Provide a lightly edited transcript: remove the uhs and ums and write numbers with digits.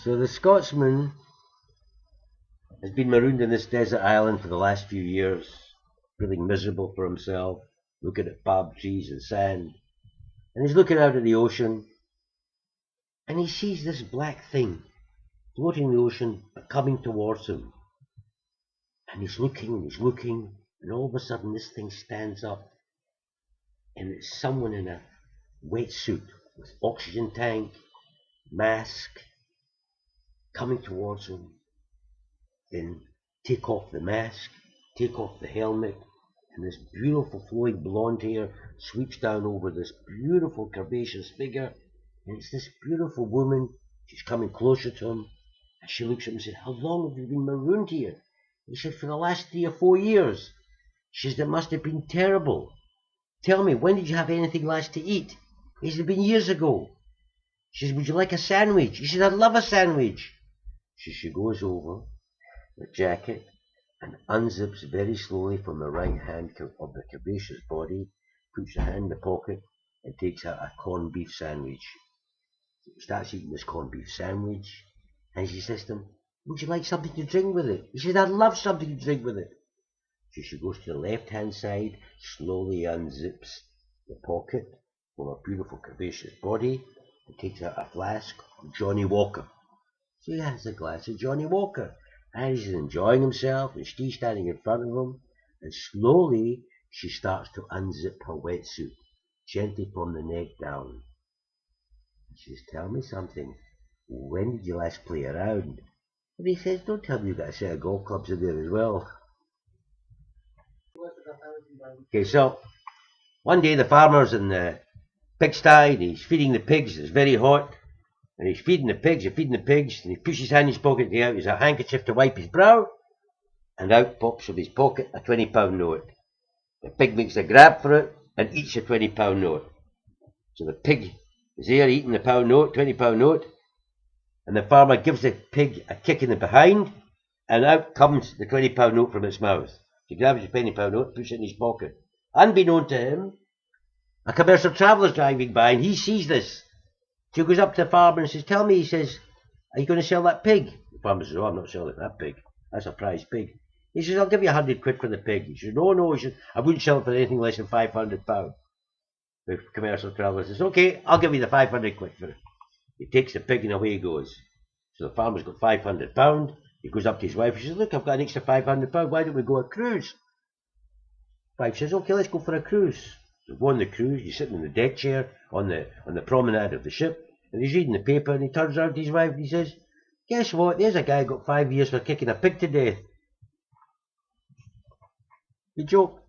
So the Scotsman has been marooned in this desert island for the last few years, feeling miserable for himself, looking at palm trees and sand. And he's looking out at the ocean, and he sees this black thing floating in the ocean, but coming towards him. And he's looking, and all of a sudden this thing stands up, and it's someone in a wetsuit with oxygen tank, mask, coming towards him. Then take off the mask, take off the helmet, and this beautiful flowing blonde hair sweeps down over this beautiful curvaceous figure, and it's this beautiful woman. She's coming closer to him, and she looks at him and says, "How long have you been marooned here?" He said, "For the last 3 or 4 years." She said, "It must have been terrible. Tell me, when did you have anything last to eat?" He said, "It's been years ago." She said, "Would you like a sandwich?" He said, "I'd love a sandwich." So she goes over the jacket and unzips very slowly from the right hand of the curvaceous body, puts her hand in the pocket and takes out a corned beef sandwich. So he starts eating this corned beef sandwich, and she says to him, "Would you like something to drink with it?" He said, "I'd love something to drink with it." So she goes to the left-hand side, slowly unzips the pocket from a beautiful curvaceous body, and takes out a flask of Johnnie Walker. So he has a glass of Johnnie Walker, and he's enjoying himself, and she's standing in front of him, and slowly she starts to unzip her wetsuit, gently from the neck down. She says, "Tell me something. When did you last play around?" And he says, "Don't tell me you've got a set of golf clubs in there as well." Okay, so one day the farmer's in the pigsty, and he's feeding the pigs. It's very hot, and he's feeding the pigs, and he pushes his hand in his pocket to get out a handkerchief to wipe his brow, and out pops from his pocket a £20 note. The pig makes a grab for it and eats a £20 note. So the pig is there eating the £20 note, and the farmer gives the pig a kick in the behind, and out comes the £20 note from its mouth. He grabs the £20 note, puts it in his pocket. Unbeknown to him, a commercial traveller's driving by, and he sees this. So he goes up to the farmer and says, "Tell me," he says, "are you going to sell that pig?" The farmer says, "Oh, I'm not selling that pig. That's a prize pig." He says, "I'll give you £100 for the pig." He says, No, he says, "I wouldn't sell it for anything less than £500. The commercial traveller says, "Okay, I'll give you the £500 for it." He takes the pig and away he goes. So the farmer's got £500. He goes up to his wife. He says, "Look, I've got an extra £500. Why don't we go on a cruise?" Wife says, "Okay, let's go for a cruise." So go on the cruise. He's sitting in the deck chair on the promenade of the ship, and he's reading the paper, and he turns around to his wife and he says, "Guess what? There's a guy got 5 years for kicking a pig to death." The joke.